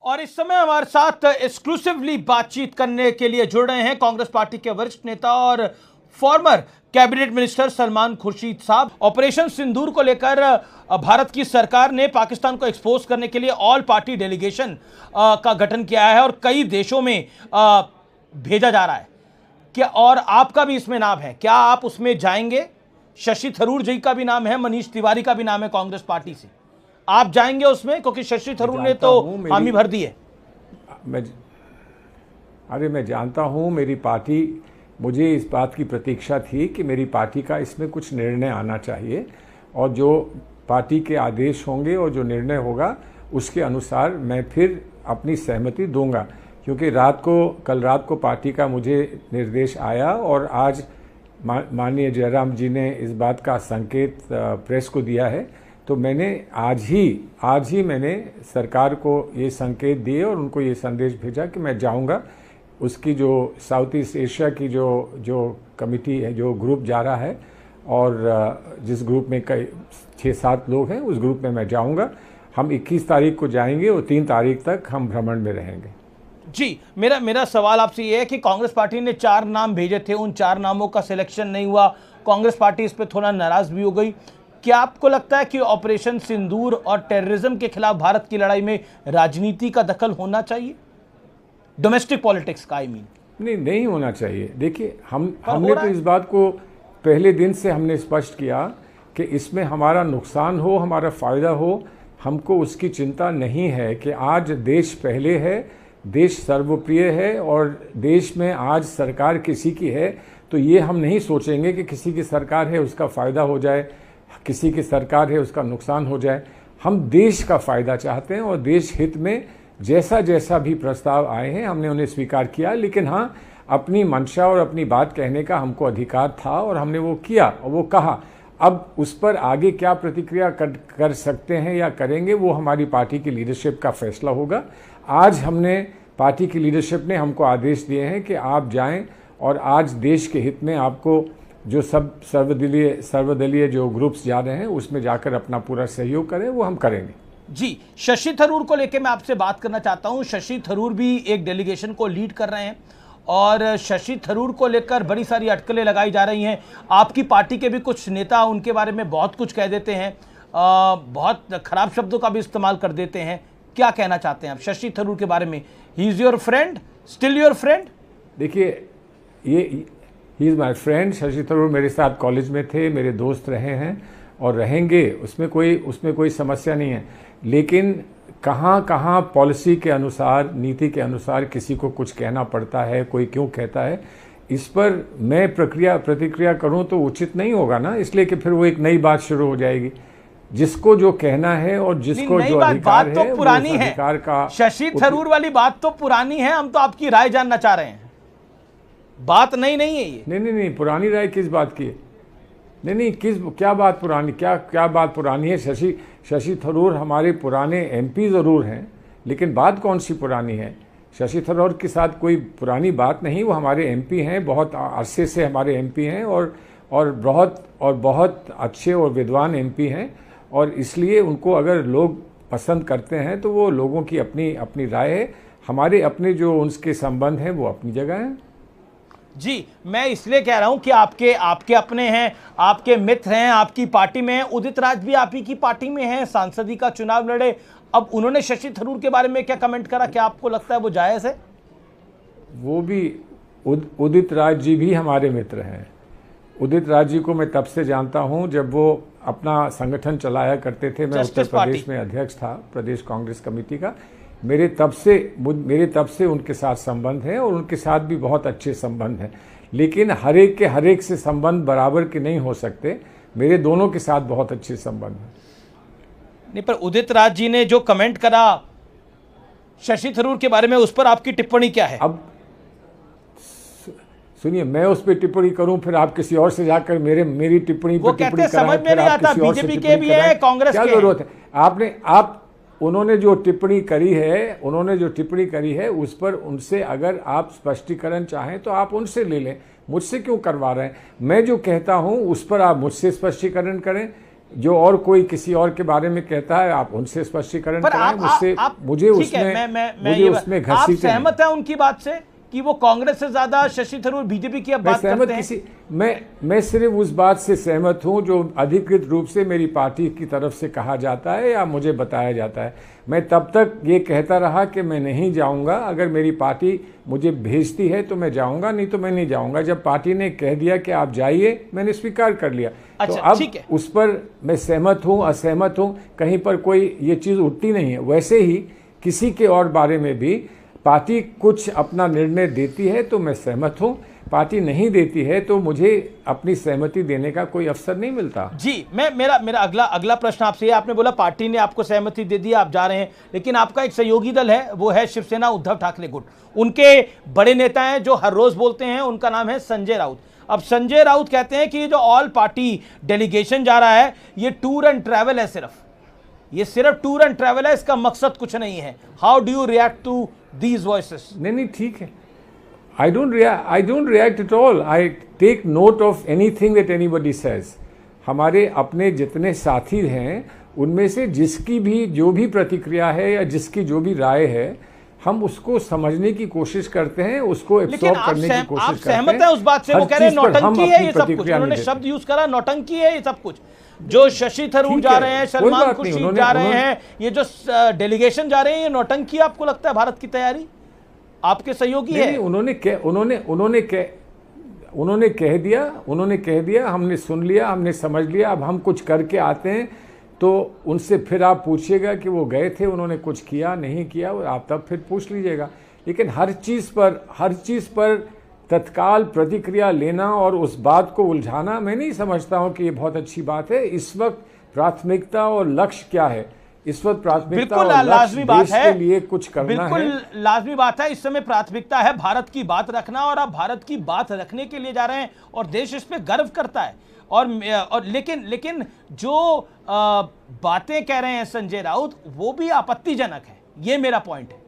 और इस समय हमारे साथ एक्सक्लूसिवली बातचीत करने के लिए जुड़ रहे हैं कांग्रेस पार्टी के वरिष्ठ नेता और former cabinet minister Salman Khurshid साहब। ऑपरेशन सिंदूर को लेकर भारत की सरकार ने पाकिस्तान को एक्सपोज करने के लिए ऑल पार्टी डेलीगेशन का गठन किया है और कई देशों में भेजा जा रहा है। क्या और आपका भी इसमें नाम है, क्या आप उसमें जाएंगे? शशि थरूर जी का भी नाम है, मनीष तिवारी का भी नाम है कांग्रेस पार्टी से। आप जाएंगे उसमें? क्योंकि शशि थरूर ने तो हामी भर दी है। मैं जानता हूं, मेरी पार्टी, मुझे इस बात की प्रतीक्षा थी कि मेरी पार्टी का इसमें कुछ निर्णय आना चाहिए और जो पार्टी के आदेश होंगे और जो निर्णय होगा उसके अनुसार मैं फिर अपनी सहमति दूंगा। क्योंकि कल रात को पार्टी का मुझे निर्देश आया और आज माननीय जयराम जी ने इस बात का संकेत प्रेस को दिया है, तो मैंने आज ही मैंने सरकार को ये संकेत दिए और उनको ये संदेश भेजा कि मैं जाऊंगा। उसकी जो साउथ ईस्ट एशिया की जो कमिटी है, जो ग्रुप जा रहा है और जिस ग्रुप में कई 6-7 लोग हैं, उस ग्रुप में मैं जाऊंगा। हम 21 तारीख को जाएंगे और 3 तारीख तक हम भ्रमण में रहेंगे। जी, मेरा सवाल आपसे ये है कि कांग्रेस पार्टी ने 4 नाम भेजे थे, उन 4 नामों का सिलेक्शन नहीं हुआ। कांग्रेस पार्टी इस पर थोड़ा नाराज भी हो गई। क्या आपको लगता है कि ऑपरेशन सिंदूर और टेररिज्म के खिलाफ भारत की लड़ाई में राजनीति का दखल होना चाहिए? डोमेस्टिक पॉलिटिक्स का नहीं होना चाहिए। देखिए, हमने तो इस बात को पहले दिन से हमने स्पष्ट किया कि इसमें हमारा नुकसान हो, हमारा फायदा हो, हमको उसकी चिंता नहीं है। कि आज देश पहले है, देश सर्वप्रिय है और देश में आज सरकार किसी की है, तो ये हम नहीं सोचेंगे कि किसी की सरकार है उसका फायदा हो जाए, किसी की सरकार है उसका नुकसान हो जाए। हम देश का फायदा चाहते हैं और देश हित में जैसा भी प्रस्ताव आए हैं हमने उन्हें स्वीकार किया। लेकिन हाँ, अपनी मंशा और अपनी बात कहने का हमको अधिकार था और हमने वो किया और वो कहा। अब उस पर आगे क्या प्रतिक्रिया कर सकते हैं या करेंगे, वो हमारी पार्टी की लीडरशिप का फैसला होगा। आज पार्टी की लीडरशिप ने हमको आदेश दिए हैं कि आप जाएं और आज देश के हित में आपको जो सब सर्वदलीय जो ग्रुप्स जा रहे हैं उसमें जाकर अपना पूरा सहयोग करें, वो हम करेंगे। जी, शशि थरूर को लेकर मैं आपसे बात करना चाहता हूं। शशि थरूर भी एक डेलीगेशन को लीड कर रहे हैं और शशि थरूर को लेकर बड़ी सारी अटकलें लगाई जा रही हैं। आपकी पार्टी के भी कुछ नेता उनके बारे में बहुत कुछ कह देते हैं, बहुत खराब शब्दों का भी इस्तेमाल कर देते हैं। क्या कहना चाहते हैं आप शशि थरूर के बारे में? He is your friend, still your friend? देखिए, he is my friend. Shashi Tharoor मेरे साथ कॉलेज में थे, मेरे दोस्त रहे हैं और रहेंगे, उसमें कोई समस्या नहीं है। लेकिन कहाँ पॉलिसी के अनुसार, नीति के अनुसार किसी को कुछ कहना पड़ता है, कोई क्यों कहता है, इस पर मैं प्रतिक्रिया करूं तो उचित नहीं होगा ना। इसलिए कि फिर वो एक नई बात शुरू हो जाएगी। जिसको जो कहना है और जिसको जो अधिकार तो है, पुरानी है। अधिकार का शशि थरूर वाली बात तो पुरानी है, हम तो आपकी राय जानना चाह रहे हैं। बात नहीं है ये। नहीं, पुरानी राय किस बात की है? नहीं, क्या बात पुरानी, क्या बात पुरानी है? शशि थरूर हमारे पुराने एमपी जरूर हैं, लेकिन बात कौन सी पुरानी है? शशि थरूर के साथ कोई पुरानी बात नहीं। वो हमारे एमपी हैं, बहुत अरसे से हमारे एमपी हैं और बहुत अच्छे और विद्वान एमपी हैं और इसलिए उनको अगर लोग पसंद करते हैं तो वो लोगों की अपनी राय है। हमारे अपने जो उनके संबंध हैं वो अपनी जगह हैं। जी, मैं इसलिए कह रहा हूं कि आपके अपने हैं, आपके मित्र हैं, आपकी पार्टी में हैं। उदित राज भी आप ही की पार्टी में हैं, सांसदी का चुनाव लड़े। अब उन्होंने शशि थरूर के बारे में क्या कमेंट करा? क्या आपको लगता है वो जायज है? वो भी उदित राज जी भी हमारे मित्र हैं। उदित राज जी को मैं तब से जानता हूं जब वो अपना संगठन चलाया करते थे। मैं उत्तर प्रदेश में अध्यक्ष था प्रदेश कांग्रेस कमेटी का। मेरे तब से उनके साथ संबंध है और उनके साथ भी बहुत अच्छे संबंध हैं। लेकिन हर एक से संबंध बराबर के नहीं हो सकते। मेरे दोनों के साथ बहुत अच्छे संबंध हैं। नहीं, पर उदित राज जी ने जो कमेंट करा शशि थरूर के बारे में, उस पर आपकी टिप्पणी क्या है? अब सुनिए, मैं उस पर टिप्पणी करूं फिर आप किसी और से जाकर मेरी टिप्पणी पर टिप्पणी कराएं, समझ में नहीं आता। बीजेपी के भी है, कांग्रेस के, क्या जरूरत है? उन्होंने जो टिप्पणी करी है उस पर उनसे अगर आप स्पष्टीकरण चाहें तो आप उनसे ले लें। मुझसे क्यों करवा रहे हैं? मैं जो कहता हूं उस पर आप मुझसे स्पष्टीकरण करें। जो और कोई किसी और के बारे में कहता है आप उनसे स्पष्टीकरण कराएं, मुझसे मुझे उसमें आप सहमत हैं उनकी बात से कि वो कांग्रेस से ज्यादा शशि थरूर बीजेपी की अब बात करते हैं? मैं सिर्फ उस बात से सहमत हूं जो अधिकृत रूप से मेरी पार्टी की तरफ से कहा जाता है या मुझे बताया जाता है। मैं तब तक ये कहता रहा कि मैं नहीं जाऊंगा, अगर मेरी पार्टी मुझे भेजती है तो मैं जाऊंगा, नहीं तो मैं नहीं जाऊंगा। जब पार्टी ने कह दिया कि आप जाइए, मैंने स्वीकार कर लिया। अच्छा, तो अब उस पर मैं सहमत हूं असहमत हूं, कहीं पर कोई ये चीज़ उठती नहीं है। वैसे ही किसी के और बारे में भी पार्टी कुछ अपना निर्णय देती है तो मैं सहमत हूं, पार्टी नहीं देती है तो मुझे अपनी सहमति देने का कोई अवसर नहीं मिलता। जी, मेरा अगला प्रश्न आपसे है। आपने बोला पार्टी ने आपको सहमति दे दी, आप जा रहे हैं, लेकिन आपका एक सहयोगी दल है, वो है शिवसेना उद्धव ठाकरे गुट। उनके बड़े नेता हैं जो हर रोज बोलते हैं, उनका नाम है संजय राउत। अब संजय राउत कहते हैं कि जो ऑल पार्टी डेलीगेशन जा रहा है ये टूर एंड ट्रैवल है, सिर्फ टूर एंड ट्रैवल है, इसका मकसद कुछ नहीं है। How do you react to these voices? नहीं, ठीक है। I don't react at all. I take note of anything that anybody says. हमारे अपने जितने साथी हैं उनमें से जिसकी भी जो भी प्रतिक्रिया है या जिसकी जो भी राय है, हम उसको समझने की कोशिश करते हैं, उसको एब्सॉर्ब करने की कोशिश करते हैं। आप सहमत हैं उस बात से? वो कह रहे हैं नौटंकी है ये सब कुछ, उन्होंने शब्द यूज करा नौटंकी है ये सब कुछ। जो शशि थरूर जा रहे हैं, सलमान खुर्शीद जा रहे हैं, ये जो डेलीगेशन जा रहे हैं, ये नौटंकी आपको लगता है भारत की तैयारी? आपके सहयोगी है? उन्होंने कह दिया, हमने सुन लिया, हमने समझ लिया। अब हम कुछ करके आते हैं तो उनसे फिर आप पूछिएगा कि वो गए थे, उन्होंने कुछ किया नहीं किया, आप तब फिर पूछ लीजिएगा। लेकिन हर चीज़ पर तत्काल प्रतिक्रिया लेना और उस बात को उलझाना, मैं नहीं समझता हूं कि ये बहुत अच्छी बात है। इस वक्त प्राथमिकता और लक्ष्य क्या है? इस वक्त प्राथमिकता और लक्ष्य देश के लिए कुछ करना है। बिल्कुल लाजमी बात है। इस समय प्राथमिकता है भारत की बात रखना, और आप भारत की बात रखने के लिए जा रहे हैं और देश इस पे गर्व करता है। और लेकिन जो बातें कह रहे हैं संजय राउत, वो भी आपत्तिजनक है। ये मेरा पॉइंट है।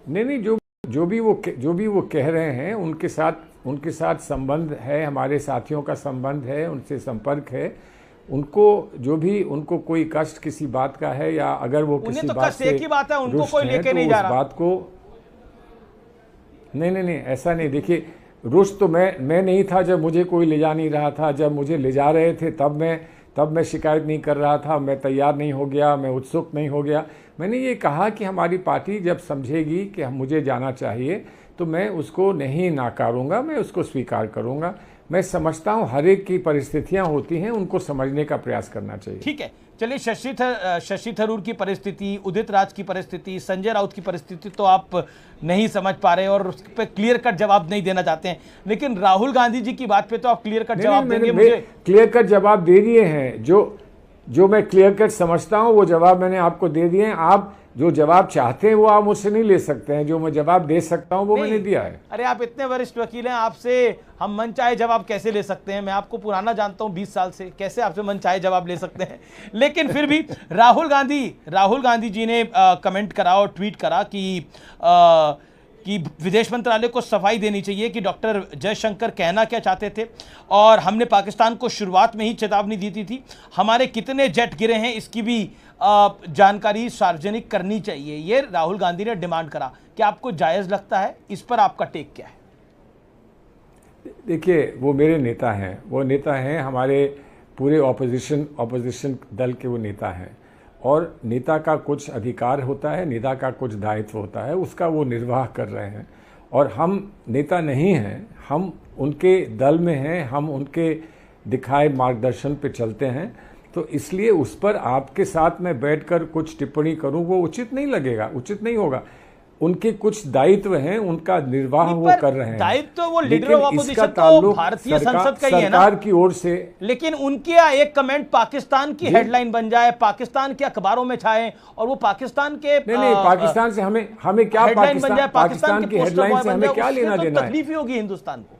नहीं, जो भी वो कह रहे हैं, उनके साथ संबंध है, हमारे साथियों का संबंध है, उनसे संपर्क है। उनको कोई कष्ट किसी बात का है, या अगर वो किसी बात से एक ही बात है, उनको कोई लेके नहीं जा रहा। बात को नहीं, ऐसा नहीं। देखिए, रुष्ट तो मैं नहीं था जब मुझे कोई ले जा नहीं रहा था। जब मुझे ले जा रहे थे तब मैं शिकायत नहीं कर रहा था, मैं तैयार नहीं हो गया, मैं उत्सुक नहीं हो गया। मैंने ये कहा कि हमारी पार्टी जब समझेगी कि मुझे जाना चाहिए तो मैं उसको नहीं नाकारूंगा, मैं उसको स्वीकार करूंगा। मैं समझता हूं हर एक की परिस्थितियां होती हैं, उनको समझने का प्रयास करना चाहिए। ठीक है, चलिए शशि थरूर की परिस्थिति, उदित राज की परिस्थिति, संजय राउत की परिस्थिति तो आप नहीं समझ पा रहे और उस पर क्लियर कट जवाब नहीं देना चाहते हैं, लेकिन राहुल गांधी जी की बात पे तो आप क्लियर कट जवाब देंगे? मुझे क्लियर कट जवाब दे दिए हैं। जो मैं क्लियर कट समझता हूं वो जवाब मैंने आपको दे दिए हैं। आप जो जवाब चाहते हैं वो आप मुझसे नहीं ले सकते हैं। जो मैं जवाब दे सकता हूं वो मैंने दिया है। अरे आप इतने वरिष्ठ वकील हैं, आपसे हम मनचाहे जवाब कैसे ले सकते हैं? मैं आपको पुराना जानता हूं 20 साल से, कैसे आपसे मनचाहे जवाब ले सकते हैं? लेकिन फिर भी राहुल गांधी जी ने कमेंट करा और ट्वीट करा कि विदेश मंत्रालय को सफाई देनी चाहिए कि डॉक्टर जयशंकर कहना क्या चाहते थे, और हमने पाकिस्तान को शुरुआत में ही चेतावनी दी थी। हमारे कितने जेट गिरे हैं इसकी भी जानकारी सार्वजनिक करनी चाहिए, ये राहुल गांधी ने डिमांड करा। क्या आपको जायज़ लगता है? इस पर आपका टेक क्या है? देखिए, वो मेरे नेता हैं, वो नेता हैं हमारे पूरे ऑपोजिशन दल के, वो नेता हैं। और नेता का कुछ अधिकार होता है, नेता का कुछ दायित्व होता है, उसका वो निर्वाह कर रहे हैं। और हम नेता नहीं हैं, हम उनके दल में हैं, हम उनके दिखाए मार्गदर्शन पे चलते हैं। तो इसलिए उस पर आपके साथ में बैठकर कुछ टिप्पणी करूं वो उचित नहीं लगेगा, उचित नहीं होगा। उनके कुछ दायित्व हैं, उनका निर्वाह वो कर रहे हैं। दायित्व वो लीडर ऑफ अपोजिशन तो भारतीय संसद का ही है ना, सरकार की ओर से। लेकिन उनके एक कमेंट पाकिस्तान की हेडलाइन बन जाए, पाकिस्तान के अखबारों में छाए, और वो पाकिस्तान के नहीं, पाकिस्तान से हमें क्या, पाकिस्तान की हेडलाइन से हमें क्या लेना देना है? तकलीफ ही होगी हिंदुस्तान को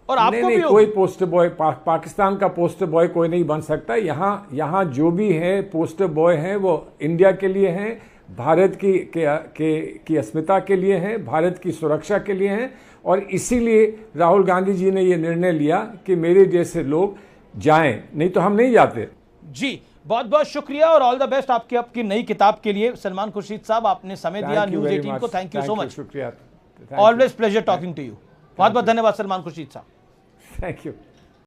और आपको भी। कोई पोस्टर बॉय, पाकिस्तान का पोस्टर बॉय कोई नहीं बन सकता। यहाँ जो भी है पोस्टर बॉय हैं वो इंडिया के लिए हैं, भारत की अस्मिता के लिए हैं, भारत की सुरक्षा के लिए हैं। और इसीलिए राहुल गांधी जी ने ये निर्णय लिया कि मेरे जैसे लोग जाएं, नहीं तो हम नहीं जाते। जी, बहुत बहुत शुक्रिया और ऑल द बेस्ट आपकी आपकी नई किताब के लिए। सलमान खुर्शीद साहब, आपने समय दिया न्यूज़ 18 को, थैंक यू सो मच। शुक्रिया, always pleasure talking to you. बहुत बहुत धन्यवाद सलमान खुर्शीद साहब। Thank you.